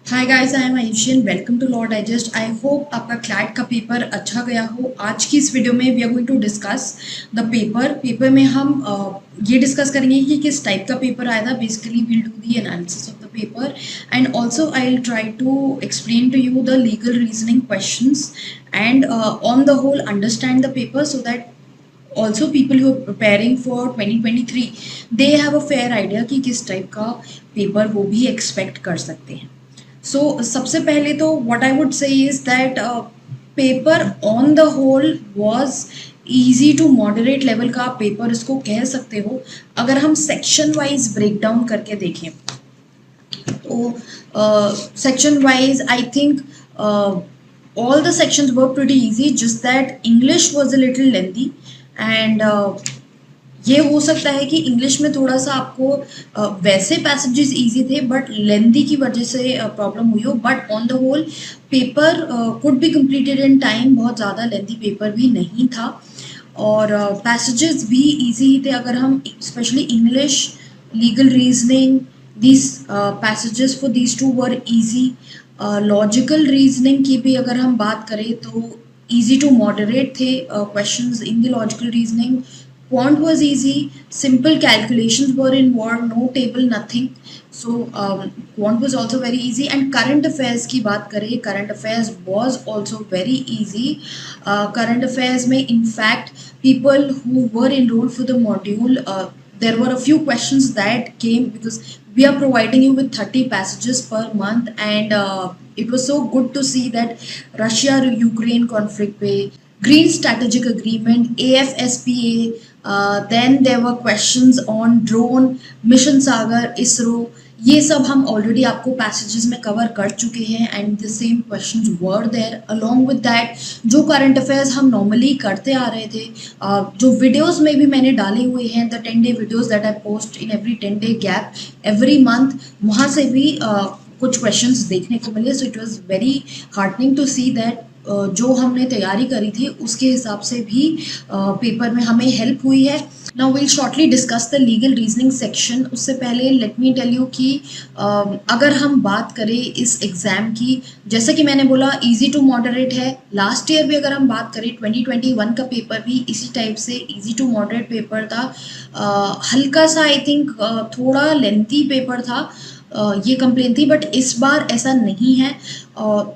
Hi guys, I am Ayushi, welcome to Law Digest. I hope आपका CLAT का paper अच्छा गया हो। आज की इस वीडियो में we are going to discuss the paper में हम ये डिस्कस करेंगे कि किस टाइप का पेपर आया था। Basically we'll do the analysis of the paper and also I will try to explain to you the legal reasoning questions and on the whole understand the paper so that also people who are preparing for 2023 they have a fair idea कि किस type का paper वो भी expect कर सकते हैं। सो सबसे पहले तो what I would say is that paper on the whole was easy to moderate level का आप पेपर इसको कह सकते हो। अगर हम सेक्शन वाइज ब्रेक डाउन करके देखें तो section wise I think all the sections were pretty easy, just that English was a little lengthy and ये हो सकता है कि इंग्लिश में थोड़ा सा आपको वैसे पैसेजेस इजी थे बट लेंदी की वजह से प्रॉब्लम हुई हो, but on the whole paper could be completed in time. बहुत ज़्यादा लेंदी पेपर भी नहीं था और पैसेजेस भी इजी ही थे। अगर हम specially English, legal reasoning, these passages for these two were easy. Logical reasoning की भी अगर हम बात करें तो easy to moderate थे questions in the logical reasoning. Quant was easy, simple calculations were involved, no table, nothing. So quant was also very easy. And current affairs की बात करें, current affairs was also very easy. Current affairs में in fact people who were enrolled for the module, there were a few questions that came because we are providing you with 30 passages per month and it was so good to see that Russia Ukraine conflict पे green strategic agreement, AFSPA, then there were questions on drone, mission sagar, ISRO, ये सब हम already आपको passages में cover कर चुके हैं and the same questions were there along with that. जो करंट अफेयर्स हम नॉर्मली करते आ रहे थे, जो वीडियोस में भी मैंने डाले हुए हैं, the 10 day videos that I post in every 10 day gap every month, वहाँ से भी कुछ क्वेश्चंस देखने को मिले। So it was very heartening to see that जो हमने तैयारी करी थी उसके हिसाब से भी पेपर में हमें हेल्प हुई है। Now will shortly discuss the legal reasoning section. उससे पहले लेट मी टेल यू कि अगर हम बात करें इस एग्ज़ाम की, जैसा कि मैंने बोला इजी टू मॉडरेट है। लास्ट ईयर भी अगर हम बात करें 2021 का पेपर भी इसी टाइप से इजी टू मॉडरेट पेपर था। हल्का सा आई थिंक थोड़ा लेंथी पेपर था, ये कंप्लेन थी, बट इस बार ऐसा नहीं है।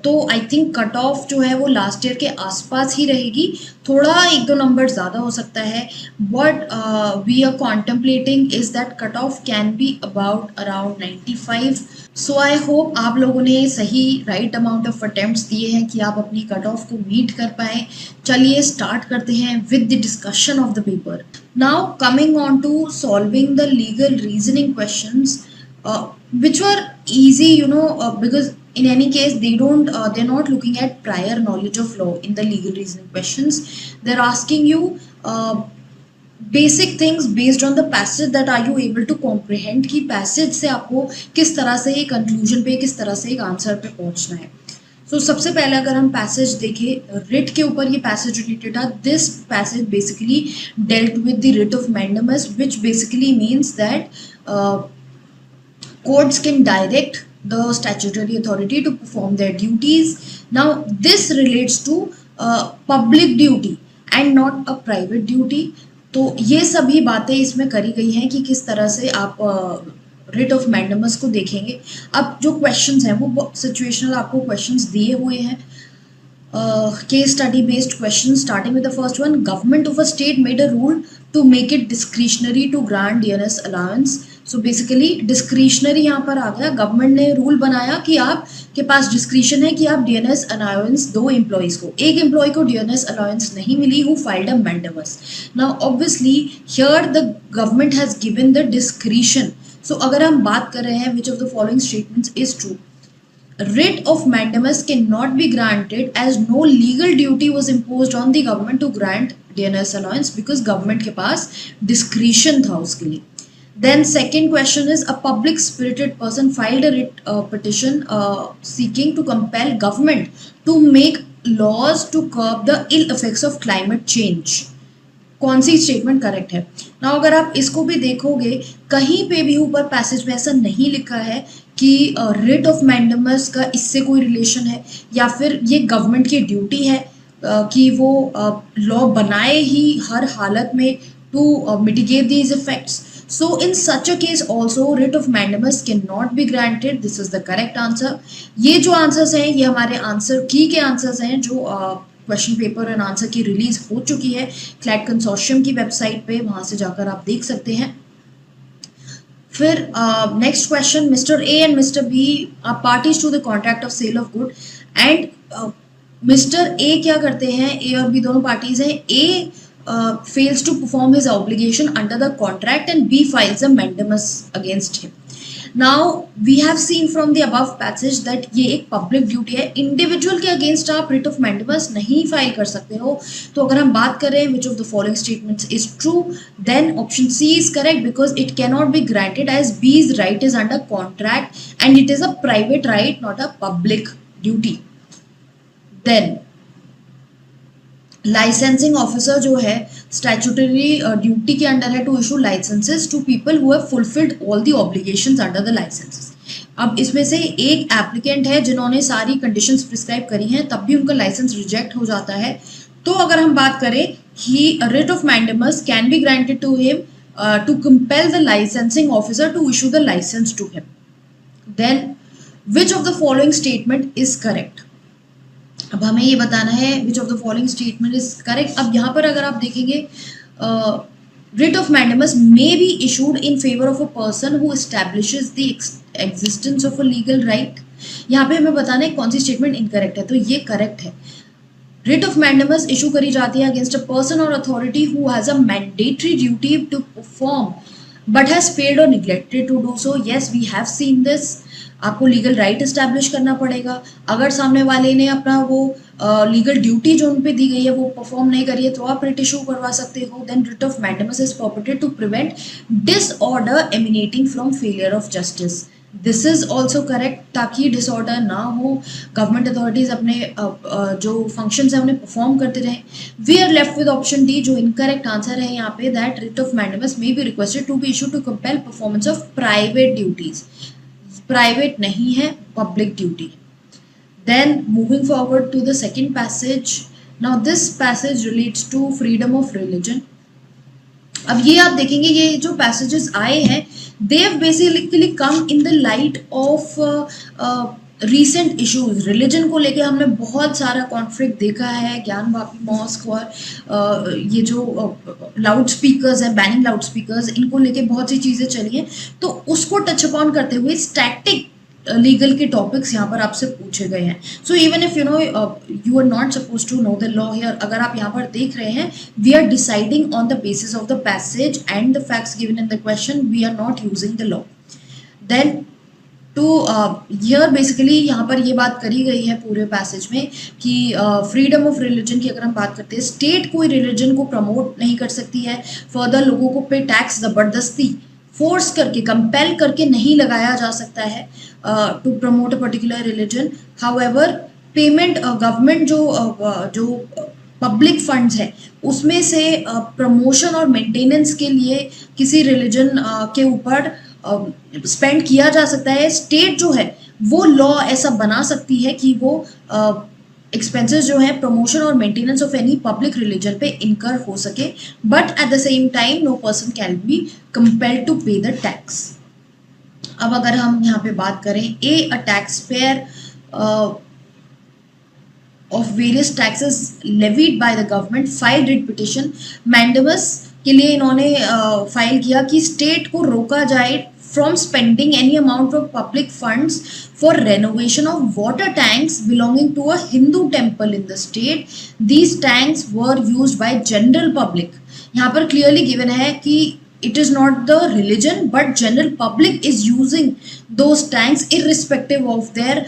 तो आई थिंक कट ऑफ जो है वो लास्ट ईयर के आसपास ही रहेगी, थोड़ा 1-2 नंबर ज़्यादा हो सकता है, but we are contemplating is that cut off can be about around 95। So I hope आप लोगों ने सही राइट अमाउंट ऑफ अटेम्प्ट्स दिए हैं कि आप अपनी कट ऑफ को मीट कर पाएँ। चलिए स्टार्ट करते हैं with the discussion of the paper. Now coming on to solving the legal reasoning questions, which were easy, because in any case they're not looking at prior knowledge of law in the legal reasoning questions. They're asking you basic things based on the passage, that are you able to comprehend कि passage से आपको किस तरह से एक conclusion पे, किस तरह से एक आंसर पे पहुंचना है। So, सबसे पहले अगर हम पैसेज देखें, रिट के ऊपर ये पैसेज रिलेटेड था। This passage basically dealt with the writ of mandamus, which basically means that courts can direct the statutory authority to perform their duties. Now this relates to public duty and not a private duty. तो ये सभी बातें इसमें करी गई हैं कि किस तरह से आप रिट ऑफ मैंडेमस को देखेंगे। अब जो क्वेश्चंस हैं वो सिचुएशनल आपको क्वेश्चंस दिए हुए हैं। Case study based questions, starting with the first one. Government of a state made a rule to make it discretionary to grant DNS allowance. So basically discretionary यहाँ पर आ गया, गवर्नमेंट ने रूल बनाया कि आप के पास डिस्क्रिशन है कि आप DNS अलाउंस दो एम्प्लॉयज को। एक एम्प्लॉय को DNS अलाउंस नहीं मिली, who filed a mandamus. Now obviously here the government has given the discretion. So अगर हम बात कर रहे हैं which of the following statements is true, writ of mandamus cannot be granted as no legal duty was imposed on the government to grant DNS allowance because government के पास discretion था उसके लिए। Then second question is, a public spirited person filed a writ petition seeking to compel government to make laws to curb the ill effects of climate change. कौन सी statement correct है? ना अगर आप इसको भी देखोगे, कहीं पे भी ऊपर पैसेज में ऐसा नहीं लिखा है कि रिट ऑफ मैंडेमस का इससे कोई रिलेशन है या फिर ये गवर्नमेंट की ड्यूटी है कि वो लॉ बनाए ही हर हालत में to mitigate these effects. So in such a case also writ of mandamus cannot be granted. This is the correct answer. ये जो आंसर्स हैं ये हमारे आंसर की के आंसर्स हैं जो क्वेश्चन पेपर एंड आंसर की रिलीज हो चुकी है क्लैट कंसोर्शियम की वेबसाइट पे, वहां से जाकर आप देख सकते हैं. फिर next question, mister A and mister B are parties to the contract of sale of good and mister A क्या करते हैं, ए और बी दोनों पार्टीज हैं. ए fails to perform his obligation under the contract and B files a mandamus against him. Now we have seen from the above passage that ये एक public duty है. Individual के against आप writ of mandamus नहीं file कर सकते हो. तो अगर हम बात करें which of the following statements is true, then option C is correct because it cannot be granted as B's right is under contract and it is a private right, not a public duty. Then licensing officer जो है statutory duty के under है to issue licences to people who have fulfilled all the obligations under the licences. अब इसमें से एक applicant है जिन्होंने सारी कंडीशंस प्रिस्क्राइब करी हैं तब भी उनका लाइसेंस रिजेक्ट हो जाता है. तो अगर हम बात करें ही writ of mandamus can be granted to him to compel the licensing officer to issue the licence to him. Then which of the following statement is correct. अब हमें ये बताना है which of the following statement is correct. अब यहाँ पर अगर आप देखेंगे writ of mandamus may be issued in favour of a person who establishes the existence of a legal right. यहाँ पे हमें बताना है कौन सी स्टेटमेंट इनकरेक्ट है, तो ये करेक्ट है. रिट ऑफ मैंडेमस इशू करी जाती है against a person or authority who has a mandatory duty to perform but has failed or neglected to do so. Yes we have seen this. आपको legal right establish करना पड़ेगा. अगर सामने वाले ने अपना वो लीगल ड्यूटी जो उन पे दी गई है वो परफॉर्म नहीं करी है तो आप रिट इशू करवा सकते हो. Then writ of mandamus is purported to prevent disorder emanating from failure of justice. This is also correct, ताकि डिसऑर्डर ना हो, गवर्नमेंट अथॉरिटीज अपने जो फंक्शंस हैं उन्हें परफॉर्म करते रहें. We are left with option D जो इनकरेक्ट आंसर है यहाँ पे, that writ of mandamus may be requested to be issue to compel performance of private duties. Private नहीं है, public duty. Then moving forward to the second passage. Now this passage relates to freedom of religion. अब ये आप देखेंगे ये जो passages आए हैं they have basically come in the light of recent issues. Religion को लेके हमने बहुत सारा कॉन्फ्लिक्ट देखा है. ज्ञानवापी मॉस्क और ये जो लाउड स्पीकर्स हैं, बैनिंग लाउड स्पीकर्स, इनको लेके बहुत सी चीज़ें चली हैं. तो उसको टच अपॉन करते हुए स्टैटिक लीगल के टॉपिक्स यहाँ पर आपसे पूछे गए हैं. So even if you are not suppose to know the law here, अगर आप यहाँ पर देख रहे हैं we are deciding on the basis of the passage and the facts given in the question, we are not using the law. Then तो here basically यहाँ पर ये बात करी गई है पूरे पैसेज में कि फ्रीडम ऑफ रिलीजन की अगर हम बात करते हैं, स्टेट कोई रिलीजन को प्रमोट नहीं कर सकती है. फर्दर लोगों को पे टैक्स ज़बरदस्ती फोर्स करके, कंपेल करके नहीं लगाया जा सकता है to promote a particular religion. However payment government जो पब्लिक फंड्स है उसमें से प्रमोशन और मेंटेनेंस के लिए किसी रिलीजन के ऊपर स्पेंड किया जा सकता है. स्टेट जो है वो लॉ ऐसा बना सकती है कि वो एक्सपेंसेस जो है प्रमोशन और maintenance of any public religion पे इनकर हो सके, but at the same time no person can be compelled to pay the tax. अब अगर हम यहाँ पे बात करें a tax payer of various taxes levied by the government file writ petition. Mandamus के लिए इन्होंने फाइल किया कि स्टेट को रोका जाए from spending any amount of public funds for renovation of water tanks belonging to a Hindu temple in the state. These tanks were used by general public. यहाँ पर clearly given है कि it is not the religion but general public is using those tanks irrespective of their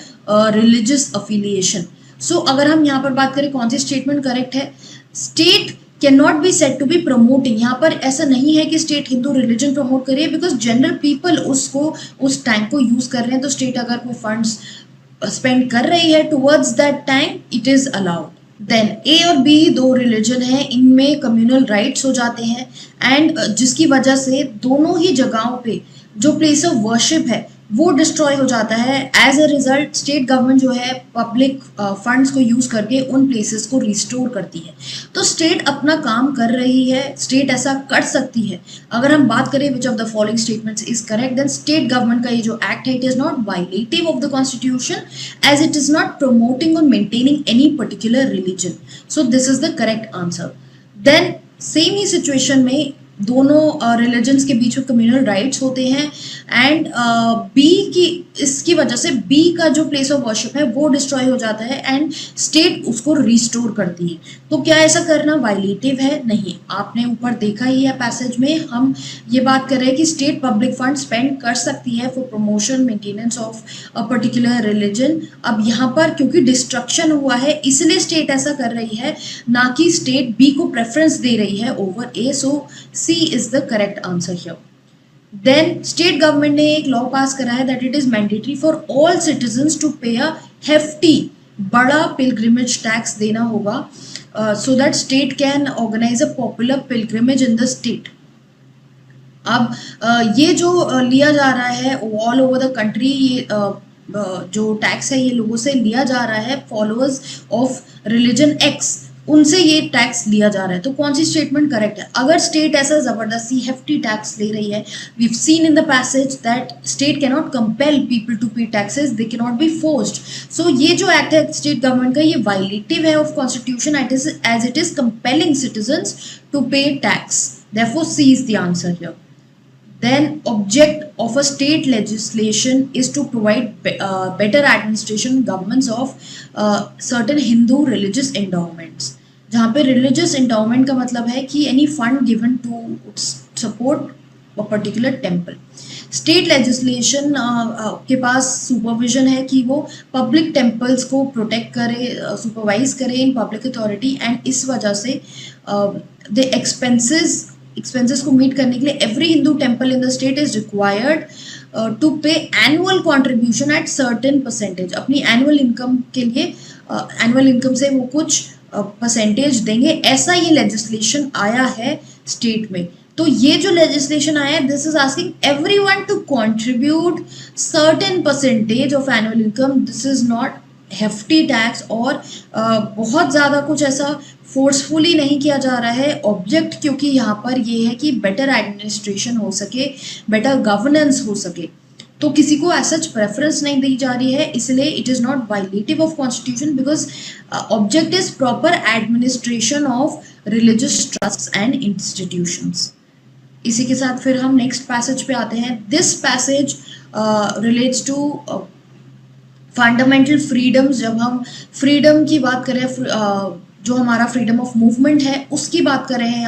religious affiliation. So अगर हम यहाँ पर बात करें कौन सी statement correct है, state can not be set to be promoting. यहाँ पर ऐसा नहीं है कि स्टेट हिंदू रिलीजन प्रमोट करे, बिकॉज जनरल पीपल उस टैंक को यूज कर रहे हैं. तो स्टेट अगर कोई फंड्स स्पेंड कर रही है towards that tank, it is allowed. Then A और बी दो रिलीजन है, इनमें कम्युनल राइट्स हो जाते हैं एंड जिसकी वजह से दोनों ही जगहों पे जो प्लेस ऑफ वर्शिप है वो डिस्ट्रॉय हो जाता है। As a result state government जो है पब्लिक फंड्स को यूज करके उन प्लेसेस को रिस्टोर करती है। तो स्टेट अपना काम कर रही है, स्टेट ऐसा कर सकती है। अगर हम बात करें which of the following statements is correct, then state government का ये जो एक्ट है it is not violative of the constitution as it is not promoting or maintaining any particular religion. So this is the correct answer. Then same ही situation में दोनों religions के बीच में कम्युनल राइट्स होते हैं एंड बी की इसकी वजह से बी का जो प्लेस ऑफ वर्शिप है वो डिस्ट्रॉय हो जाता है एंड स्टेट उसको रिस्टोर करती है। तो क्या ऐसा करना वायलेटिव है? नहीं। आपने ऊपर देखा ही है पैसेज में, हम ये बात कर रहे हैं कि स्टेट पब्लिक फंड स्पेंड कर सकती है for promotion maintenance of a particular religion. अब यहाँ पर क्योंकि डिस्ट्रक्शन हुआ है इसलिए स्टेट ऐसा कर रही है, ना कि स्टेट बी को प्रेफरेंस दे रही है over A. So C is the correct answer here. Then state government ने एक लॉ पास करा है that it is mandatory for all citizens to pay a hefty बड़ा पिलग्रिमेज टैक्स देना होगा so that state can organise a popular pilgrimage in the state. अब ये जो लिया जा रहा है ऑल ओवर द कंट्री, ये जो टैक्स है ये लोगों से लिया जा रहा है, फॉलोअर्स ऑफ रिलीजन एक्स उनसे ये टैक्स लिया जा रहा है। तो कौन सी स्टेटमेंट करेक्ट है? अगर स्टेट ऐसा जबरदस्ती हेफ्टी टैक्स ले रही है, we have seen in the passage that state can not compel people to pay taxes, they can not be forced. So ये जो एक्ट है स्टेट गवर्नमेंट का ये वायलेटिव है of constitution as it is compelling citizens to pay tax. Therefore C is the answer here. Then object of a state legislation is to provide better administration governments of certain Hindu religious endowments। जहाँ पे religious endowment का मतलब है कि any fund given to support a particular temple। State legislation के पास supervision है कि वो पब्लिक टेम्पल्स को प्रोटेक्ट करे, सुपरवाइज करे इन पब्लिक अथॉरिटी एंड इस वजह से द एक्सपेंसेस को मीट करने के लिए every Hindu temple in the state is required to pay annual contribution at certain percentage. अपनी एनुअल इनकम के लिए एनुअल इनकम से वो कुछ परसेंटेज देंगे, ऐसा ये लेजिस्लेशन आया है स्टेट में। तो ये जो लेजिस्लेशन आया है this is asking everyone to contribute certain percentage of annual income. This is not hefty tax और बहुत ज़्यादा कुछ ऐसा फोर्सफुली नहीं किया जा रहा है। ऑब्जेक्ट क्योंकि यहाँ पर ये है कि बेटर एडमिनिस्ट्रेशन हो सके, बेटर गवर्नेंस हो सके, तो किसी को एज सच प्रेफरेंस नहीं दी जा रही है, इसलिए it is not violative of constitution because object is proper administration of religious trusts and institutions. इसी के साथ फिर हम नेक्स्ट पैसेज पे आते हैं। This passage relates to fundamental freedoms. जब हम फ्रीडम की बात करें, जो हमारा फ्रीडम ऑफ मूवमेंट है उसकी बात कर रहे हैं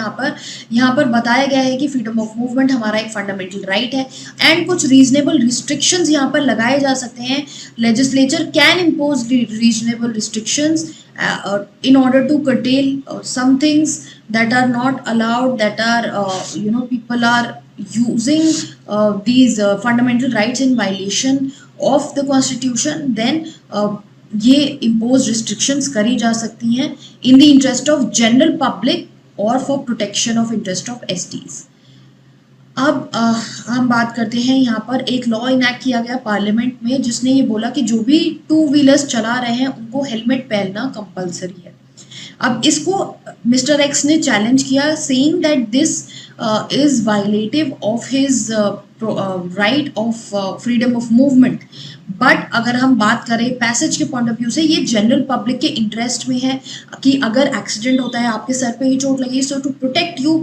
यहाँ पर बताया गया है कि फ्रीडम ऑफ मूवमेंट हमारा एक फंडामेंटल राइट है एंड कुछ रीजनेबल रिस्ट्रिक्शंस यहाँ पर लगाए जा सकते हैं। Legislature can impose reasonable restrictions in order to curtail some things that are not allowed, that are people are using these fundamental rights in violation of the constitution, then ये impose restrictions करी जा सकती हैं in the interest of general public or for protection of interest of STs. अब हम बात करते हैं, यहाँ पर एक लॉ इनैक्ट किया गया पार्लियामेंट में जिसने ये बोला कि जो भी टू व्हीलर्स चला रहे हैं उनको हेलमेट पहनना कंपलसरी है। अब इसको मिस्टर एक्स ने चैलेंज किया saying that this is violative of his right of freedom of movement. But अगर हम बात करें पैसेज के पॉइंट ऑफ व्यू से, ये जनरल पब्लिक के इंटरेस्ट में है कि अगर एक्सीडेंट होता है, आपके सर पे ही चोट लगी, so to protect you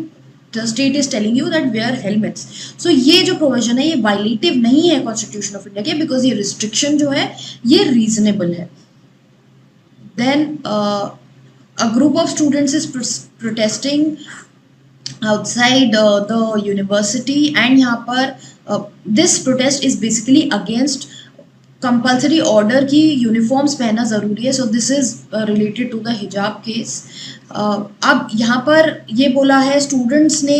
the state is telling you that wear helmets. So ये जो प्रोविजन है ये वायलेटिव नहीं है कॉन्स्टिट्यूशन ऑफ इंडिया के, बिकॉज ये रिस्ट्रिक्शन जो है ये रीजनेबल है। Then a group of students is protesting outside the university and यहाँ पर this protest is basically against compulsory order की यूनिफॉर्म्स पहनना ज़रूरी है। So this is related to the hijab case. अब यहाँ पर ये बोला है स्टूडेंट्स ने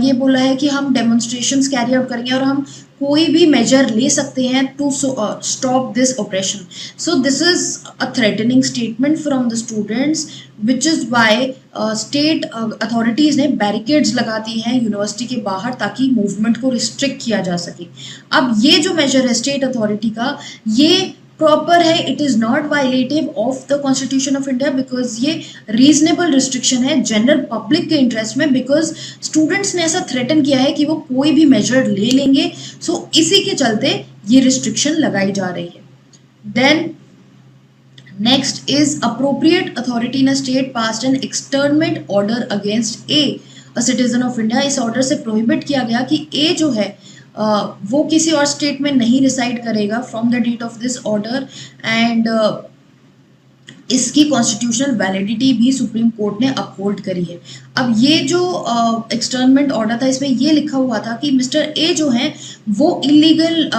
ये बोला है कि हम डेमोन्स्ट्रेशंस कैरी आउट करेंगे और हम कोई भी मेजर ले सकते हैं to stop this operation. So this is a threatening statement from the students, which is why state authorities ने बैरिकेड्स लगाती हैं यूनिवर्सिटी के बाहर ताकि मूवमेंट को रिस्ट्रिक्ट किया जा सके. अब ये जो मेजर है स्टेट अथॉरिटी का, ये प्रॉपर है, it is not violative of the constitution of India, because ये रीजनेबल रिस्ट्रिक्शन है जनरल पब्लिक के इंटरेस्ट में, बिकॉज स्टूडेंट्स ने ऐसा थ्रेटन किया है कि वो कोई भी मेजर ले लेंगे. सो इसी के चलते ये रिस्ट्रिक्शन लगाई जा रही है. Then next is appropriate authority in a state passed an externment order against a citizen of India. इस ऑर्डर से प्रोहिबिट किया गया कि ए जो है वो किसी और स्टेट में नहीं रिसाइड करेगा from the date of this order, and इसकी कॉन्स्टिट्यूशनल वैलिडिटी भी सुप्रीम कोर्ट ने अपहोल्ड करी है. अब ये जो एक्सटर्नमेंट ऑर्डर था, इसमें ये लिखा हुआ था कि मिस्टर ए जो है वो इलीगल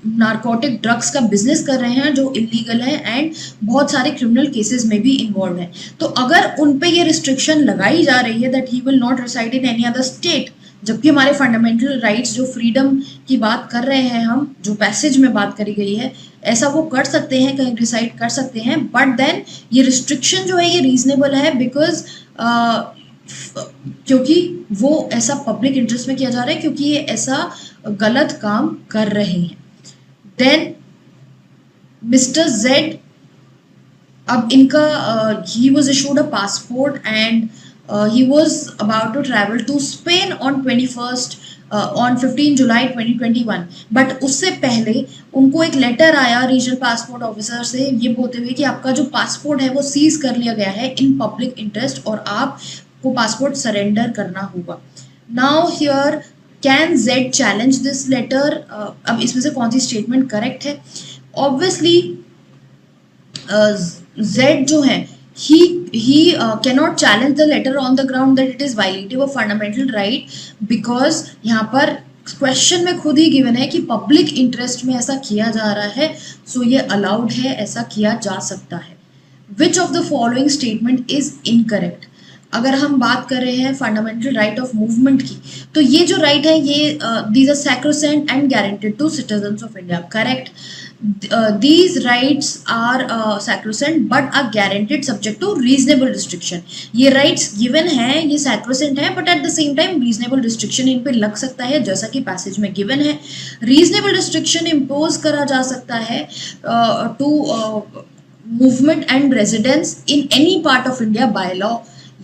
नारकोटिक ड्रग्स का बिजनेस कर रहे हैं जो इलीगल है, एंड बहुत सारे क्रिमिनल केसेस में भी इन्वॉल्व हैं. तो अगर उन पे ये रिस्ट्रिक्शन लगाई जा रही है that he will not reside in any other state, जबकि हमारे फंडामेंटल राइट्स जो फ्रीडम की बात कर रहे हैं हम, जो पैसेज में बात करी गई है, ऐसा वो कर सकते हैं, कहीं रिसाइड कर सकते हैं, बट देन ये रिस्ट्रिक्शन जो है ये रीजनेबल है, बिकॉज क्योंकि वो ऐसा पब्लिक इंटरेस्ट में किया जा रहा है, क्योंकि ये ऐसा गलत काम कर रहे हैं. देन मिस्टर जेड, अब इनका he was issued a passport and he was about to travel to Spain on 15 July 2021, but उससे पहले उनको एक लेटर आया रीजनल पासपोर्ट ऑफिसर से ये बोलते हुए कि आपका जो पासपोर्ट है वो सीज कर लिया गया है इन पब्लिक इंटरेस्ट और आपको पासपोर्ट सरेंडर करना होगा. Now here can Z challenge this letter. अब इसमें से कौन सी स्टेटमेंट करेक्ट है? ऑब्वियसली जेड जो है he cannot challenge the letter on the ground that it is violative of fundamental right, because यहाँ पर क्वेश्चन में खुद ही गिवन है कि पब्लिक इंटरेस्ट में ऐसा किया जा रहा है, सो ये अलाउड है, ऐसा किया जा सकता है. Which of the following statement is incorrect? अगर हम बात कर रहे हैं फंडामेंटल राइट ऑफ मूवमेंट की, तो ये जो राइट है ये these are sacrosanct and guaranteed to citizens of India. Correct. These rights are sacrosanct but are guaranteed subject to reasonable restriction. ये rights given हैं, ये sacrosanct है, but at the same time reasonable restriction इन पे लग सकता है, जैसा कि passage में given है. reasonable restriction impose करा जा सकता है to movement and residence in any part of India by law.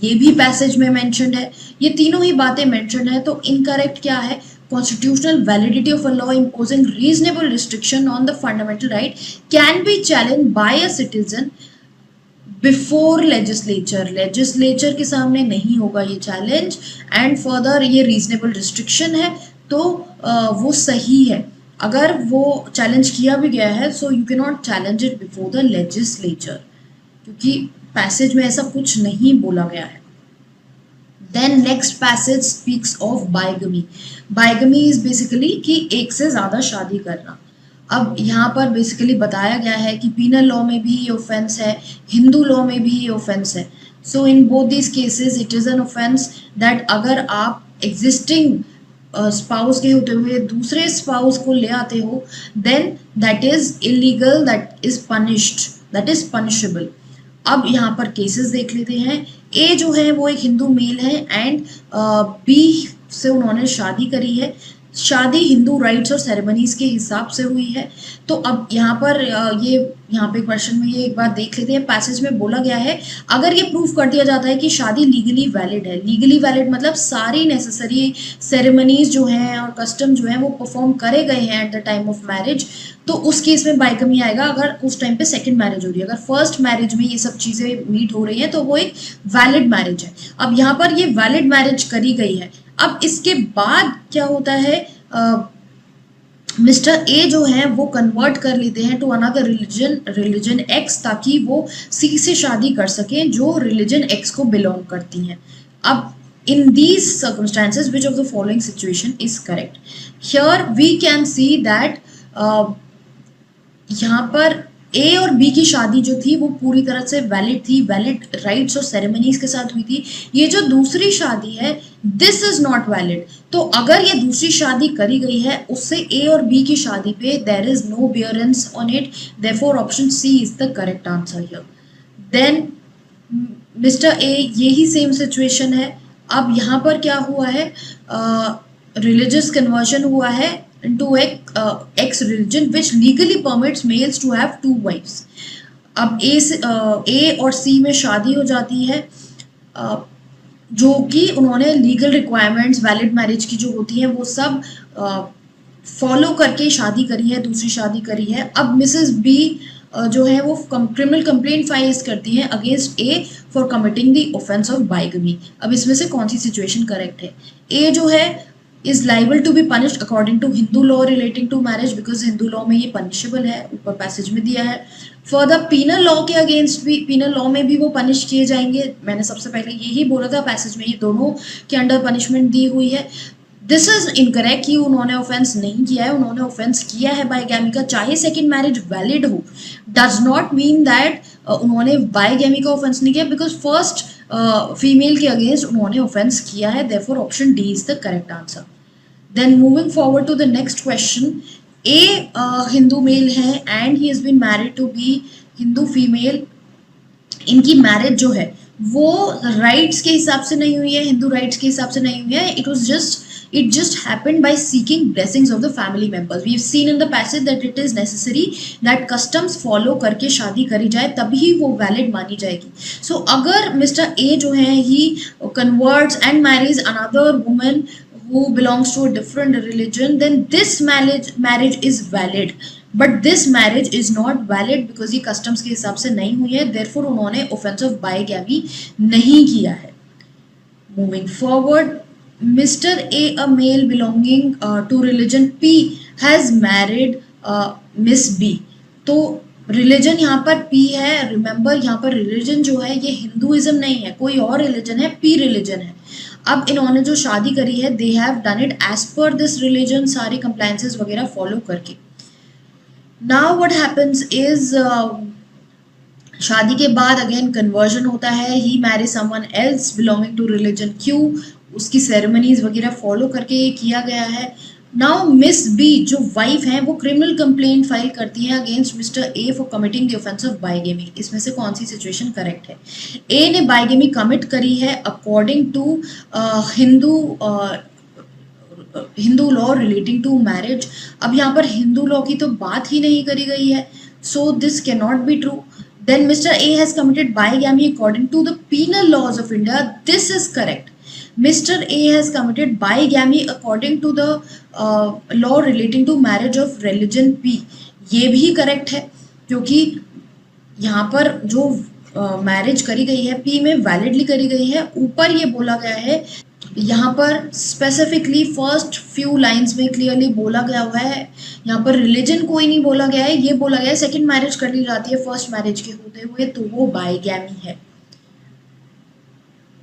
ये भी पैसेज में मेंशन्ड है. ये तीनों ही बातें मेंशन्ड है. तो इनकरेक्ट क्या है? Constitutional validity of a law imposing reasonable restriction on the fundamental right can be challenged by a citizen before legislature. Legislature के सामने नहीं होगा ये challenge, and further ये reasonable restriction है, तो वो सही है. अगर वो challenge किया भी गया है, so you cannot challenge it before the legislature, क्योंकि passage में ऐसा कुछ नहीं बोला गया है. Then next passage speaks of bigamy. Bigamy is basically कि एक से ज़्यादा शादी करना. अब यहाँ पर बेसिकली बताया गया है कि पीनल लॉ में भी ये ऑफेंस है, हिंदू लॉ में भी ये ऑफेंस है. So in both this cases it is an offence that अगर आप एग्जिस्टिंग स्पाउस के होते हुए दूसरे स्पाउस को ले आते हो, then that is illegal, that is punished, that is punishable. अब यहाँ पर केसेस देख लेते हैं. ए जो है वो एक हिंदू मेल है, एंड बी से उन्होंने शादी करी है. शादी हिंदू राइट्स और सेरेमनीज के हिसाब से हुई है. तो अब यहाँ पर यहाँ पे क्वेश्चन में ये एक बात देख लेते हैं. पैसेज में बोला गया है अगर ये प्रूफ कर दिया जाता है कि शादी लीगली वैलिड है, लीगली वैलिड मतलब सारी नेसेसरी सेरेमनीज जो हैं और कस्टम जो हैं वो परफॉर्म करे गए हैं at the time of marriage, तो उस केस में बाइगमी आएगा. अगर उस टाइम पे सेकंड मैरिज हो रही है, अगर फर्स्ट मैरिज में ये सब चीज़ें मीट हो रही हैं, तो वो एक वैलिड मैरिज है. अब यहाँ पर ये वैलिड मैरिज करी गई है. अब इसके बाद क्या होता है, मिस्टर ए जो है वो कन्वर्ट कर लेते हैं टू अनदर रिलीजन एक्स, ताकि वो सी से शादी कर सकें जो रिलीजन एक्स को बिलोंग करती हैं. अब in these circumstances which of the following situation is correct? Here we can see that यहाँ पर ए और बी की शादी जो थी वो पूरी तरह से वैलिड थी, वैलिड राइट्स और सेरेमनीज के साथ हुई थी. ये जो दूसरी शादी है दिस इज नॉट वैलिड। तो अगर ये दूसरी शादी करी गई है उससे ए और बी की शादी पे, there is no bearance on it, therefore option C is the correct answer here. Then mister A, यही सेम सिचुएशन है। अब यहाँ पर क्या हुआ है, रिलीजियस कन्वर्जन हुआ है into X religion which legally permits males to have two wifes. अब ए और सी में शादी हो जाती है, जो कि उन्होंने लीगल रिक्वायरमेंट्स वैलिड मैरिज की जो होती हैं वो सब फॉलो करके शादी करी है, दूसरी शादी करी है। अब मिसेस बी जो है वो क्रिमिनल कंप्लेंट फाइल करती है against A for committing the offence of bigamy. अब इसमें से कौन सी सिचुएशन करेक्ट है? ए जो है is liable to be punished according to Hindu law relating to marriage, because Hindu law में ये पनिशेबल है, ऊपर पैसेज में दिया है। फर्दर पीनल लॉ के अगेंस्ट भी, पीनल लॉ में भी वो पनिश किए जाएंगे। मैंने सबसे पहले यही बोला था, पैसेज में ये दोनों के अंडर पनिशमेंट दी हुई है। दिस इज इनकरेक्ट कि उन्होंने ऑफेंस नहीं किया है, उन्होंने ऑफेंस किया है बाइगैमी का। चाहे सेकंड मैरिज वैलिड हो, डज नॉट मीन दैट उन्होंने बाइगैमी का ऑफेंस नहीं किया, बिकॉज फर्स्ट फीमेल के अगेंस्ट उन्होंने ऑफेंस किया है। Therefore option D is the correct answer. Then moving forward to the next question, A Hindu male है and he has been married to B Hindu female। इनकी marriage जो है वो rights के हिसाब से नहीं हुई है, हिंदू राइट्स के हिसाब से नहीं हुई है। It just happened by seeking blessings of the family members. We've seen in the passage that it is necessary that customs follow करके शादी करी जाए तभी वो valid मानी जाएगी। So अगर Mr. A जो है he converts and marries another woman who belongs to a different religion, then this marriage is valid, but this marriage is not valid because ये customs के हिसाब से नहीं हुई है। therefore उन्होंने offense of bigamy नहीं किया है। moving forward, Mr. A, a male belonging to religion P, has married Miss B। तो रिलीजन यहाँ पर P है। रिमेंबर यहाँ पर रिलीजन जो है ये हिंदुइज्म नहीं है, कोई और रिलीजन है, P रिलीजन है। अब इन्होंने जो शादी करी है, they have done it as per this religion, सारी कंप्लायंसेस वगैरह फॉलो करके। नाउ व्हाट हैपेंस इज, शादी के बाद अगेन कन्वर्जन होता है, he marry someone else belonging to religion Q, उसकी सेरेमनीज वगैरह फॉलो करके ये किया गया है। नाउ मिस बी जो वाइफ है वो क्रिमिनल कंप्लेंट फाइल करती है against mister A for committing the offence of bigamy. इसमें से कौन सी सिचुएशन करेक्ट है? ए ने बाइगेमी कमिट करी है according to Hindu law relating to marriage. अब यहाँ पर हिंदू लॉ की तो बात ही नहीं करी गई है, so this can not be true. Then Mr. A has committed bigamy according to the penal laws of India. This is correct. Mr. A has committed bigamy according to the law relating to marriage of religion P. ये भी correct है, क्योंकि यहाँ पर जो marriage करी गई है P में वैलिडली करी गई है। ऊपर ये बोला गया है, यहाँ पर स्पेसिफिकली फर्स्ट फ्यू लाइंस में क्लियरली बोला गया हुआ है, यहाँ पर रिलीजन कोई नहीं बोला गया है, ये बोला गया है सेकंड मैरिज कर ली जाती है फर्स्ट मैरिज के होते हुए, तो वो बाइगैमी है।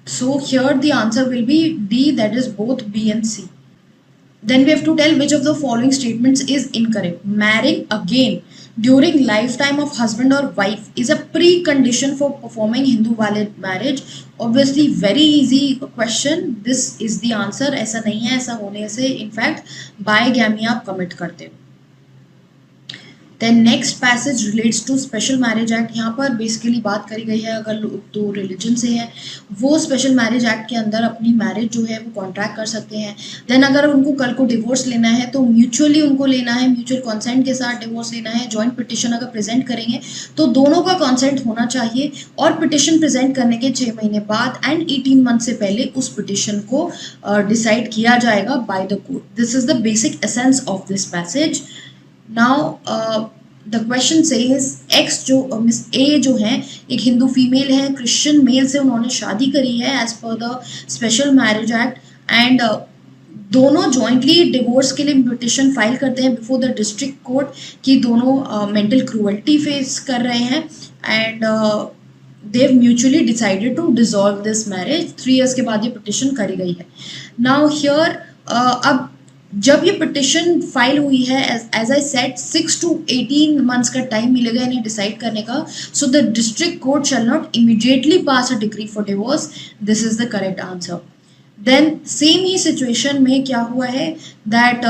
So here the answer will be D, that is both B and C. Then we have to tell which of the following statements is incorrect. Marrying again during lifetime of husband or wife is a precondition for performing Hindu valid marriage. Obviously very easy question. This is the answer. ऐसा नहीं है, ऐसा होने से in fact bigamy आप commit करते हो। Then next passage relates to special marriage act। यहाँ पर बेसिकली बात करी गई है अगर तो रिलीजन से है वो स्पेशल मैरिज एक्ट के अंदर अपनी मैरिज जो है वो कॉन्ट्रैक्ट कर सकते हैं। देन अगर उनको कल को डिवोर्स लेना है तो म्यूचुअली उनको लेना है, म्यूचुअल कंसेंट के साथ डिवोर्स लेना है। जॉइंट पिटिशन अगर प्रेजेंट करेंगे तो दोनों का कंसेंट होना चाहिए, और पिटिशन प्रेजेंट करने के 6 महीने बाद एंड 18 मंथ से पहले उस पिटिशन को डिसाइड किया जाएगा by the court. This is the basic essence of this passage. Now the question says X जो मिस A जो है एक हिंदू फीमेल है, क्रिश्चियन मेल से उन्होंने शादी करी है as per the special marriage act, and दोनों जॉइंटली डिवोर्स के लिए पिटिशन फाइल करते हैं बिफोर द डिस्ट्रिक्ट कोर्ट कि दोनों मेंटल क्रूअल्टी फेस कर रहे हैं, and they have mutually decided to dissolve this marriage। 3 years के बाद ये पिटिशन करी गई है। Now here अब जब ये पिटिशन फाइल हुई है, as I said 6 to 18 months का टाइम मिलेगा इन्हें डिसाइड करने का। So the district court shall not immediately pass a decree for divorce. This is the correct answer. Then same ही सिचुएशन में क्या हुआ है दैट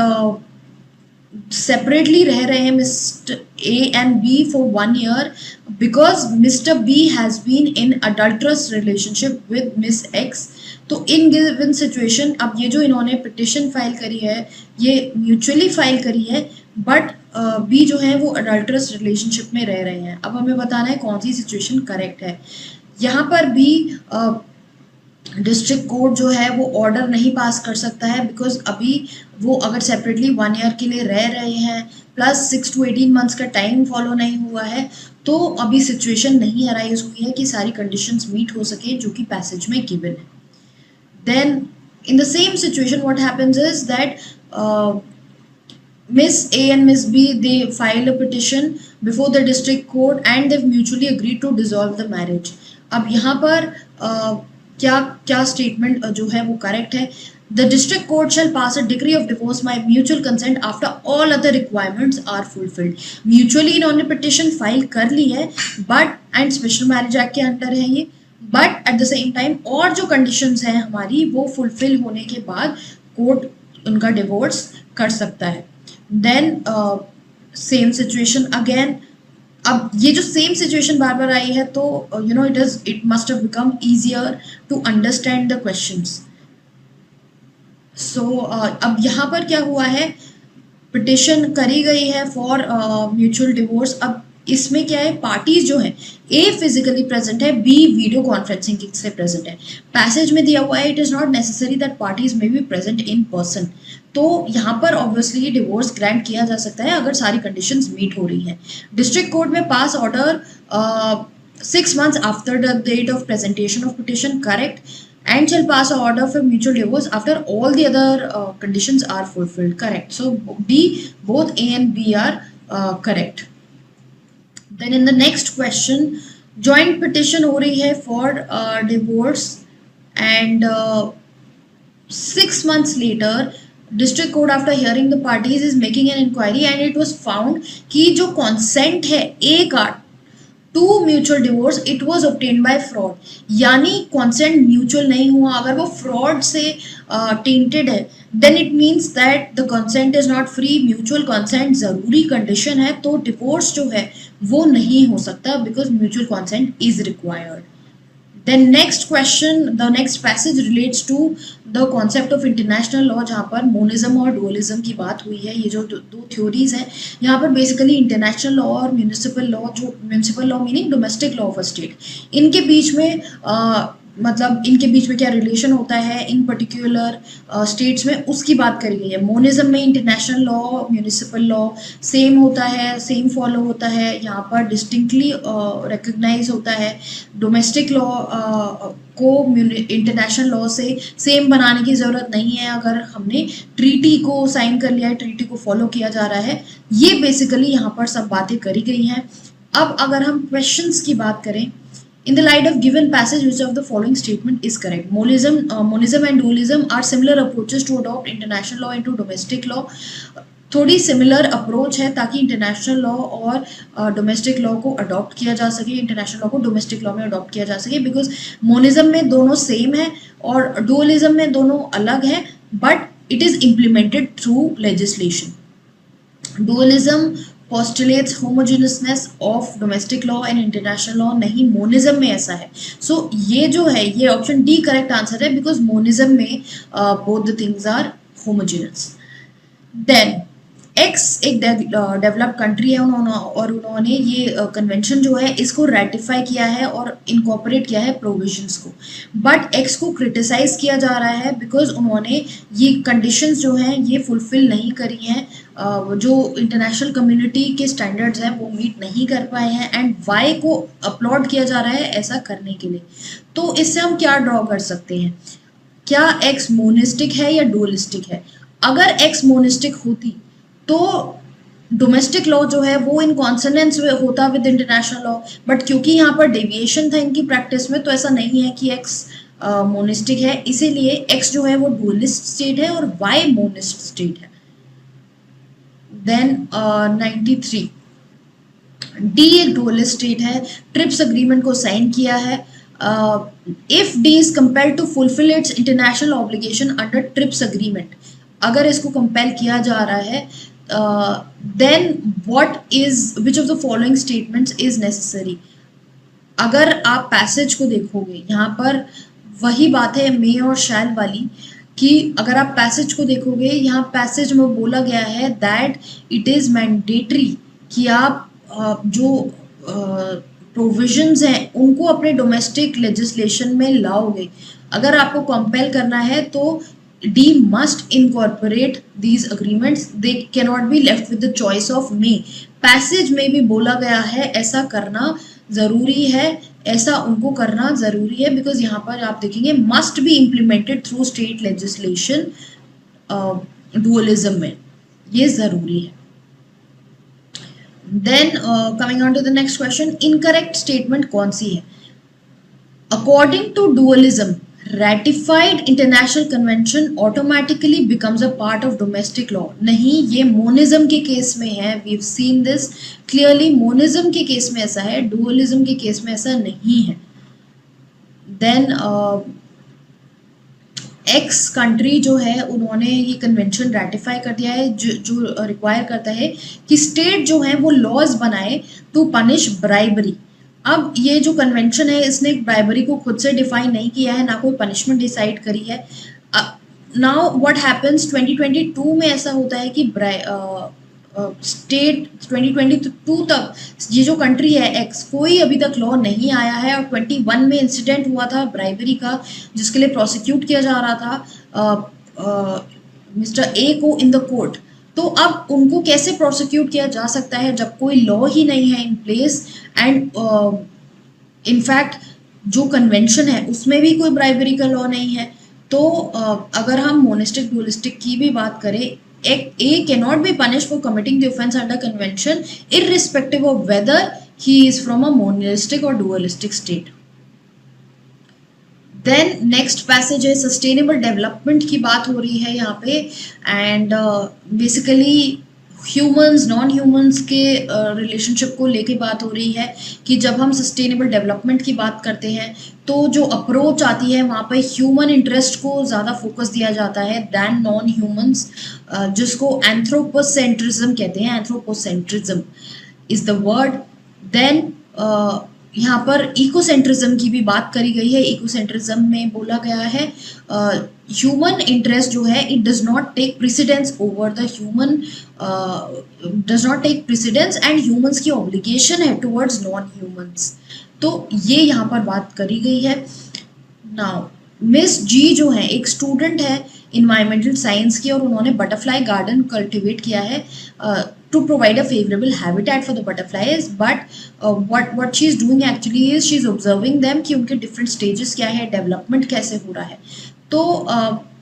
सेपरेटली रह रहे हैं mister A and B for 1 year because mister B has been in adulterous relationship with miss X. तो in given situation अब ये जो इन्होंने पिटिशन फाइल करी है ये म्यूचुअली फाइल करी है, बट बी जो है वो अडल्ट्रस रिलेशनशिप में रह रहे हैं. अब हमें बताना है कौन सी सिचुएशन करेक्ट है. यहाँ पर भी डिस्ट्रिक्ट कोर्ट जो है वो ऑर्डर नहीं पास कर सकता है बिकॉज अभी वो अगर सेपरेटली 1 year के लिए रह रहे हैं प्लस 6 to 18 months का टाइम फॉलो नहीं हुआ है, तो अभी सिचुएशन नहीं अराइज हुई है कि सारी कंडीशंस मीट हो सके जो कि पैसेज में गिवन है. Then in the same situation what happens is that Miss A and Miss B they filed a petition before the district court and they've mutually agreed to dissolve the marriage. अब यहाँ पर क्या क्या statement जो है वो correct है. The district court shall pass a decree of divorce by mutual consent after all other requirements are fulfilled. Mutually इन्होंने petition फाइल कर ली है but and special marriage act के अंडर है ये, but at the same time और जो conditions हैं हमारी वो फुलफिल होने के बाद कोर्ट उनका डिवोर्स कर सकता है. Then same situation again. अब ये जो सेम सिचुएशन बार बार आई है तो you know it must have become easier to understand the questions. So अब यहाँ पर क्या हुआ है, पिटिशन करी गई है फॉर म्यूचुअल डिवोर्स. अब इसमें क्या है, पार्टीज जो है ए फिजिकली प्रेजेंट है, बी वीडियो कॉन्फ्रेंसिंग से प्रेजेंट है. पैसेज में दिया हुआ है it is not necessary that parties में बी प्रेजेंट इन पर्सन. तो यहाँ पर ऑब्वियसली डिवोर्स ग्रांट किया जा सकता है अगर सारी कंडीशंस मीट हो रही हैं. डिस्ट्रिक्ट कोर्ट में pass order 6 months after the date of presentation of petition correct and shall pass an order for mutual divorce after all the other conditions are fulfilled correct. So D, both A and B are correct. Then in the next question joint petition हो रही है for divorce and 6 months later district court after hearing the parties is making an inquiry and it was found कि जो consent है A का to mutual divorce it was obtained by fraud. यानी consent mutual नहीं हुआ, अगर वो fraud से टेंटेड है then it means that the consent is not free. Mutual consent जरूरी कंडीशन है तो डिवोर्स जो है वो नहीं हो सकता because mutual consent is required. Then next question, the next passage relates to the concept of international law जहाँ पर मोनिज्म और डुअलिज्म की बात हुई है. ये जो दो थ्योरीज हैं यहाँ पर बेसिकली इंटरनेशनल लॉ और म्यूनिसिपल लॉ, जो municipal law meaning domestic law of a state, इनके बीच में मतलब इनके बीच में क्या रिलेशन होता है इन पर्टिकुलर स्टेट्स में उसकी बात करी गई है. मोनिज्म में international law municipal law same होता है, सेम फॉलो होता है, यहाँ पर डिस्टिंक्टली रिकग्नाइज होता है. डोमेस्टिक लॉ को इंटरनेशनल लॉ से सेम बनाने की ज़रूरत नहीं है अगर हमने ट्रीटी को साइन कर लिया है, ट्रीटी को फॉलो किया जा रहा है. ये बेसिकली यहाँ पर सब बातें करी गई हैं. अब अगर हम क्वेश्चंस की बात करें, in the light of given passage which of the following statement is correct? Monism and dualism are similar approaches to adopt international law into domestic law. थोड़ी सिमिलर अप्रोच है ताकि इंटरनेशनल लॉ और domestic law को adopt किया जा सके, international law को domestic law में अडॉप्ट किया जा सके. बिकॉज मोनिज्म में दोनों सेम है और डुअलिज्म में दोनों अलग है but it is implemented through legislation. Dualism postulates homogeneousness of domestic law and international law, नहीं मोनिज्म में ऐसा है. सो ये जो है ये ऑप्शन डी करेक्ट आंसर है बिकॉज मोनिज्म में both the things are homogeneous. Then X एक डेवलप्ड कंट्री है और उन्होंने ये कन्वेंशन जो है इसको रेटिफाई किया है और इनकॉर्पोरेट किया है प्रोविजंस को, बट एक्स को क्रिटिसाइज किया जा रहा है बिकॉज उन्होंने ये कंडीशंस जो हैं ये फुलफिल नहीं करी हैं, जो इंटरनेशनल कम्युनिटी के स्टैंडर्ड्स हैं वो मीट नहीं कर पाए हैं एंड वाई को अपलॉड किया जा रहा है ऐसा करने के लिए. तो इससे हम क्या ड्रॉ कर सकते हैं, क्या एक्स मोनिस्टिक है या डुअलिस्टिक है? अगर एक्स मोनिस्टिक होती तो डोमेस्टिक लॉ जो है वो इन कॉन्सोनेंस होता विद इंटरनेशनल लॉ, बट क्योंकि यहाँ पर डेविएशन था इनकी प्रैक्टिस में तो ऐसा नहीं है कि एक्स मोनिस्टिक है, इसीलिए एक्स जो है वो डुअलिस्ट स्टेट है और वाई मोनिस्ट स्टेट है. देन 93 डी एक डुअलिस्ट स्टेट है, ट्रिप्स अग्रीमेंट को साइन किया है if D is compelled to fulfill its international obligation under TRIPS agreement, अगर इसको compel किया जा रहा है, then which of the following statements is necessary? अगर आप पैसेज को देखोगे, यहाँ पर वही बात है मे और शैल वाली, कि अगर आप पैसेज को देखोगे, यहाँ पैसेज में बोला गया है दैट इट इज़ मैंडेटरी कि आप जो प्रोविजंस हैं उनको अपने डोमेस्टिक लेजिस्लेशन में लाओगे। अगर आपको कंपेल करना है तो D must incorporate these agreements, they cannot be left with the choice of May. Passage में भी बोला गया है ऐसा करना ज़रूरी है, ऐसा उनको करना ज़रूरी है, बिकॉज यहाँ पर आप देखेंगे must be implemented through state legislation, dualism में ये ज़रूरी है। Then coming on to the next question, incorrect statement कौन सी है? According to dualism, ratified international convention automatically becomes a part of domestic law. नहीं, ये मोनिज्म के केस में है, we've seen this clearly, monism के केस में ऐसा है, डुअलिज्म के केस में ऐसा नहीं है। Then एक्स कंट्री जो है उन्होंने ये कन्वेंशन रेटिफाई कर दिया है, जो रिक्वायर करता है कि स्टेट जो है वो लॉज बनाए टू पनिश ब्राइबरी। अब ये जो कन्वेंशन है इसने ब्राइबरी को खुद से डिफाइन नहीं किया है, ना कोई पनिशमेंट डिसाइड करी है। नाउ व्हाट हैपेंस, 2022 में ऐसा होता है कि स्टेट 2022 तक ये जो कंट्री है एक्स, कोई अभी तक लॉ नहीं आया है, और 21 में इंसिडेंट हुआ था ब्राइबरी का जिसके लिए प्रोसिक्यूट किया जा रहा था मिस्टर ए को इन द कोर्ट। तो अब उनको कैसे प्रोसिक्यूट किया जा सकता है जब कोई लॉ ही नहीं है इन प्लेस, एंड इनफैक्ट जो कन्वेंशन है उसमें भी कोई ब्राइबरी का लॉ नहीं है। तो अगर हम मोनिस्टिक डुअलिस्टिक की भी बात करें, A cannot be punished for committing the offense under convention irrespective of whether he is from a monistic or dualistic state. Then next passage है sustainable development की बात हो रही है यहाँ पे, and basically humans non humans के relationship को लेके बात हो रही है कि जब हम सस्टेनेबल डेवलपमेंट की बात करते हैं तो जो अप्रोच आती है वहाँ पे ह्यूमन इंटरेस्ट को ज़्यादा फोकस दिया जाता है दैन नॉन ह्यूमंस, जिसको एंथ्रोपोसेंट्रिज्म कहते हैं। Anthropocentrism is the word. Then यहाँ पर इकोसेंट्रिज्म की भी बात करी गई है। इकोसेंट्रिज्म में बोला गया है ह्यूमन इंटरेस्ट जो है it does not take precedence over the human, does not take precedence, and humans की ऑब्लिगेशन है टुवर्ड्स नॉन ह्यूमंस। तो ये यहाँ पर बात करी गई है। नाउ मिस जी जो है एक स्टूडेंट है इन्वायरमेंटल साइंस की, और उन्होंने बटरफ्लाई गार्डन कल्टिवेट किया है to provide a favorable habitat for the butterflies, but what she is doing actually is she is observing them कि उनके different stages क्या है, development कैसे हो रहा है। तो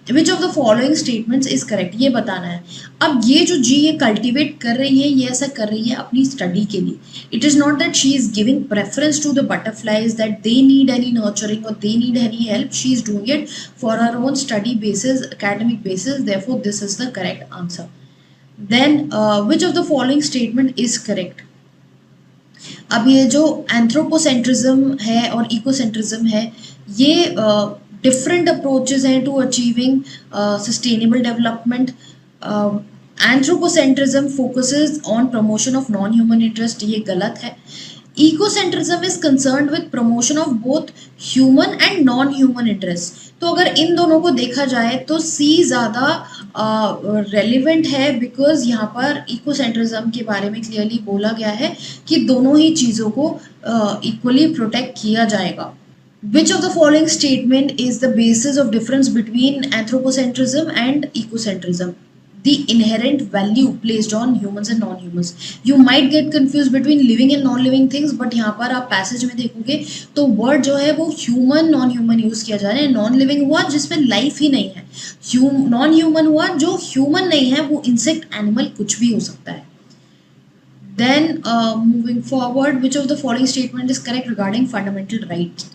which of the following statements is correct, ये बताना है। अब ये जो जी ये कल्टिवेट कर रही है, ये ऐसा कर रही है अपनी स्टडी के लिए। It is not that she is giving preference to the butterflies that they need any nurturing और they need any help, she is doing it for her own study basis, academic basis, therefore this is the correct answer. Then which of the following statement is correct? अब ये जो anthropocentrism है और ecocentrism है, ये different approaches हैं to achieving sustainable development. Anthropocentrism focuses on promotion of non human interest, ये गलत है। Ecocentrism is concerned with promotion of both human and non human interest. तो अगर इन दोनों को देखा जाए तो सी ज़्यादा रेलिवेंट है, बिकॉज यहाँ पर इकोसेंट्रिज्म के बारे में क्लियरली बोला गया है कि दोनों ही चीज़ों को इक्वली प्रोटेक्ट किया जाएगा। Which of the following statement is the basis of difference between anthropocentrism and ecocentrism? The inherent value placed on humans and non-humans. You might get confused between living and non-living things, but यहाँ पर आप passage में देखोगे तो word जो है वो human non human use किया जा रहा है। नॉन लिविंग हुआ जिसमें लाइफ ही नहीं है, नॉन ह्यूमन हुआ जो ह्यूमन नहीं है, वो इंसेक्ट एनिमल कुछ भी हो सकता है। Then moving forward, which of the following statement is correct regarding fundamental rights?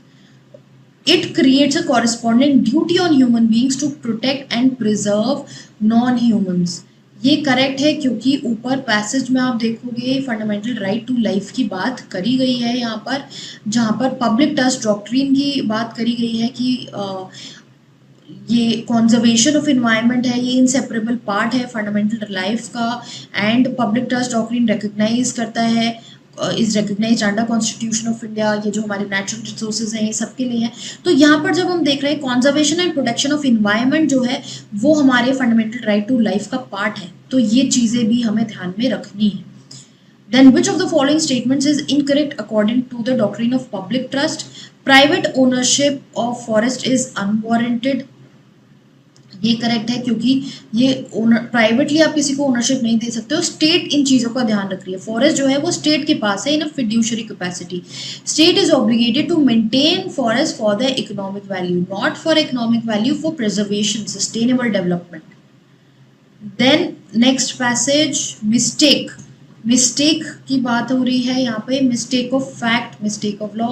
It creates a corresponding duty on human beings to protect and preserve non-humans. ये करेक्ट है क्योंकि ऊपर पैसेज में आप देखोगे फंडामेंटल राइट टू लाइफ की बात करी गई है यहाँ पर, जहाँ पर पब्लिक ट्रस्ट डॉक्ट्रिन की बात करी गई है कि ये कॉन्जर्वेशन ऑफ इन्वायरमेंट है, ये इनसेपरेबल पार्ट है फंडामेंटल लाइफ का, and public trust doctrine recognise करता है, is recognised under constitution of India. ये जो हमारे नेचुरल रिसोर्सेज हैं ये सबके लिए है। तो यहाँ पर जब हम देख रहे हैं conservation and protection of environment जो है वो हमारे फंडामेंटल राइट टू लाइफ का पार्ट है, तो ये चीज़ें भी हमें ध्यान में रखनी है। Then which of the following statements is incorrect according to the doctrine of public trust? Private ownership of forest is unwarranted. ये करेक्ट है क्योंकि ये प्राइवेटली आप किसी को ओनरशिप नहीं दे सकते हो। स्टेट इन चीज़ों का ध्यान रख रही है, फॉरेस्ट जो है वो स्टेट के पास है in a fiduciary capacity. State is obligated to maintain forest for the economic value, not for economic value, for preservation sustainable development. Then next passage mistake, mistake की बात हो रही है यहाँ पे, mistake of fact, mistake of law.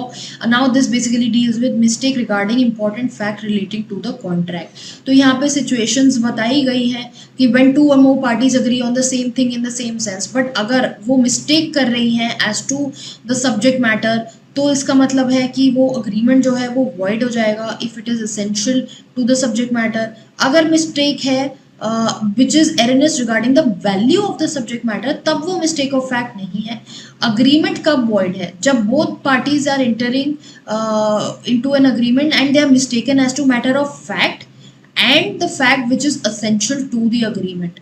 Now this basically deals with mistake regarding important fact relating to the contract. तो यहाँ पे सिचुएशंस बताई गई हैं कि व्हेन टू और more parties agree on the same thing in the same sense, but अगर वो मिस्टेक कर रही हैं as to the subject matter तो इसका मतलब है कि वो अग्रीमेंट जो है वो वॉइड हो जाएगा if it is essential to the subject matter. अगर मिस्टेक है which is erroneous regarding the value of the subject matter, तब वो mistake of fact नहीं है। agreement कब void है? जब both parties are entering into an agreement and they are mistaken as to matter of fact and the fact which is essential to the agreement।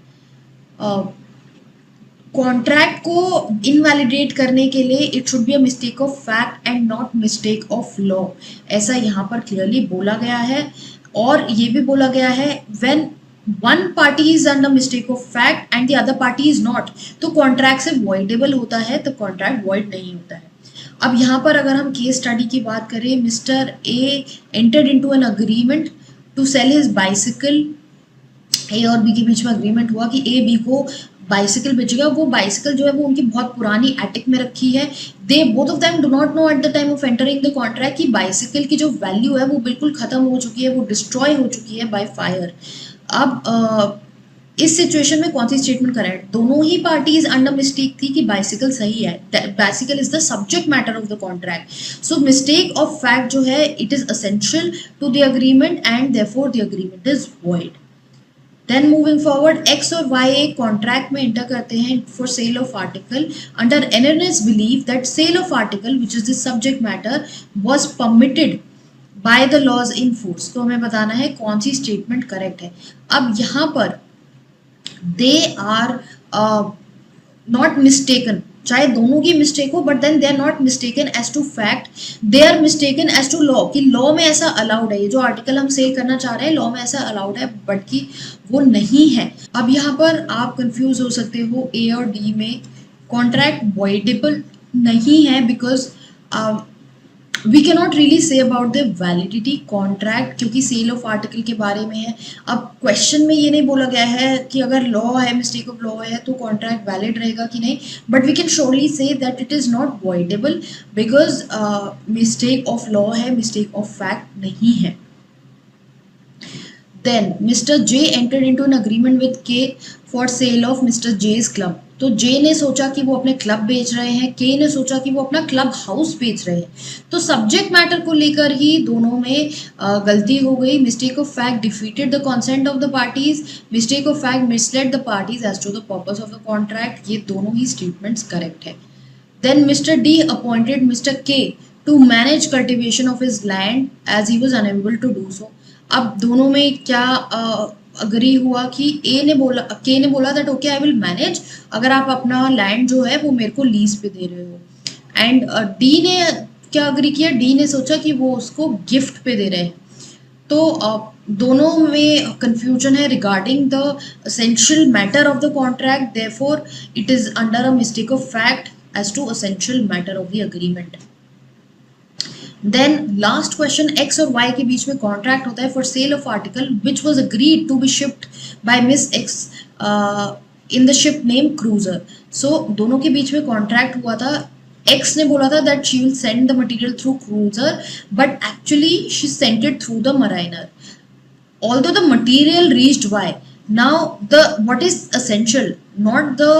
Contract को invalidate करने के लिए it should be a mistake of fact and not mistake of law, ऐसा यहाँ पर clearly बोला गया है। और ये भी बोला गया है when one party is under mistake of fact and the other party is not, तो कॉन्ट्रैक्ट से वॉइडेबल होता है, तो कॉन्ट्रैक्ट वॉइड नहीं होता है। अब यहाँ पर अगर हम केस स्टडी की बात करें, mister A entered into an agreement to sell his bicycle. A और बी के बीच में अग्रीमेंट हुआ कि ए बी को बाइसिकल बेचेगा। वो बाइसिकल जो है वो उनकी बहुत पुरानी एटिक में रखी है। They both of them do not know at the time of entering the contract कि बाइसिकल की जो वैल्यू है वो बिल्कुल खत्म हो चुकी है, वो डिस्ट्रॉय हो चुकी है बाय फायर। अब इस सिचुएशन में कौन सी स्टेटमेंट करेक्ट? दोनों ही पार्टीज अंडर मिस्टेक थी कि बाइसिकल सही है, bicycle is the subject matter of the contract. So mistake of fact जो है it is essential to the agreement and therefore the agreement is void. Then moving forward, X और Y एक contract में enter करते हैं for sale of article under erroneous belief that sale of article which is the subject matter was permitted by the laws in force. तो हमें बताना है कौन सी स्टेटमेंट करेक्ट है। अब यहाँ पर दे आर नॉट मिस्टेकन, चाहे दोनों की मिस्टेक हो but then they are not mistaken as to fact, they are mistaken as to law कि लॉ में ऐसा अलाउड है, ये जो आर्टिकल हम सेल करना चाह रहे हैं लॉ में ऐसा अलाउड है बट कि वो नहीं है। अब यहाँ पर आप कंफ्यूज हो सकते हो, ए और डी में कॉन्ट्रैक्ट वॉइडेबल नहीं है because we can not really say about the validity contract, क्योंकि सेल ऑफ आर्टिकल के बारे में है। अब क्वेश्चन में ये नहीं बोला गया है कि अगर लॉ है, मिस्टेक ऑफ लॉ है तो कॉन्ट्रैक्ट वैलिड रहेगा कि नहीं, but we can surely say that it is not voidable because mistake of law है, मिस्टेक ऑफ फैक्ट नहीं है। Then Mr. J entered into an agreement with K for sale of Mr. J's club. तो J ने सोचा कि वो अपने club बेच रहे हैं, K ने सोचा कि वो अपना क्लब हाउस बेच रहे हैं। तो सब्जेक्ट मैटर को लेकर ही दोनों में गलती हो गई। Mistake of fact defeated the consent of the parties, mistake of fact misled the parties as to the purpose of the contract. ये दोनों ही स्टेटमेंट्स करेक्ट है। Then Mr. D appointed Mr. K to manage cultivation of his land as he was unable to do so. अब दोनों में क्या agree हुआ कि के ने बोला that okay I will manage, अगर आप अपना लैंड जो है वो मेरे को लीज पे दे रहे हो, एंड डी ने क्या अग्री किया? डी ने सोचा कि वो उसको गिफ्ट पे दे रहे हैं। तो दोनों में कंफ्यूजन है regarding the essential matter of the contract, therefore it is under a mistake of fact as to essential matter of the agreement. Then last question, X और वाई के बीच में कॉन्ट्रैक्ट होता है for sale of article which was agreed to be shipped by miss X in the ship name Cruiser. So दोनों के बीच में कॉन्ट्रैक्ट हुआ था। एक्स ने बोला था that she will send the material through cruiser but actually she sent it through the mariner. Although the material reached by Now the what is essential, not the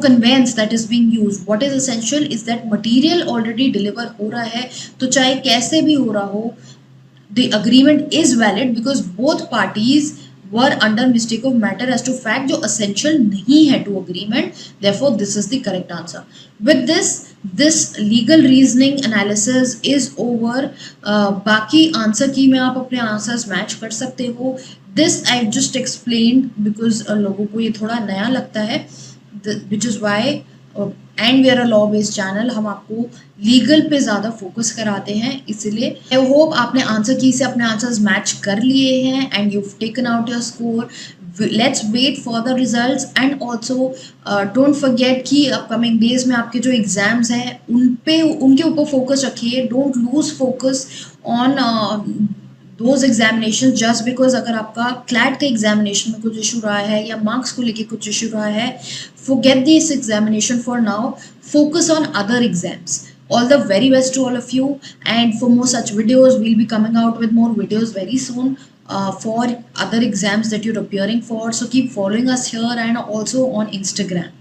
conveyance that is being used. What is essential is that material already deliver हो रहा है, तो चाहे कैसे भी हो रहा हो, the agreement is valid because both parties were under mistake of matter as to fact जो essential नहीं है to agreement. Therefore this is the correct answer. With this legal reasoning analysis is over. बाकी answer की में आप अपने answers match कर सकते हो. This I just explained because लोगों को ये थोड़ा नया लगता है, which is why and we are a law based channel, हम आपको लीगल पे ज़्यादा फोकस कराते हैं. इसलिए आई होप आपने आंसर की से अपने आंसर्स मैच कर लिए हैं and you taken out your score. Let's wait for the results and also don't forget कि अपकमिंग डेज में आपके जो एग्जाम्स हैं उनके ऊपर फोकस रखिए. Don't lose focus on those examination just because अगर आपका क्लैट का एग्जामिनेशन में कुछ इशू रहा है या मार्क्स को लेके कुछ इशू रहा है, forget this examination for now, focus on other exams. All the very best to all of you, and for more such videos we'll be coming out with more videos very soon for other exams that you're appearing for. So keep following us here and also on Instagram.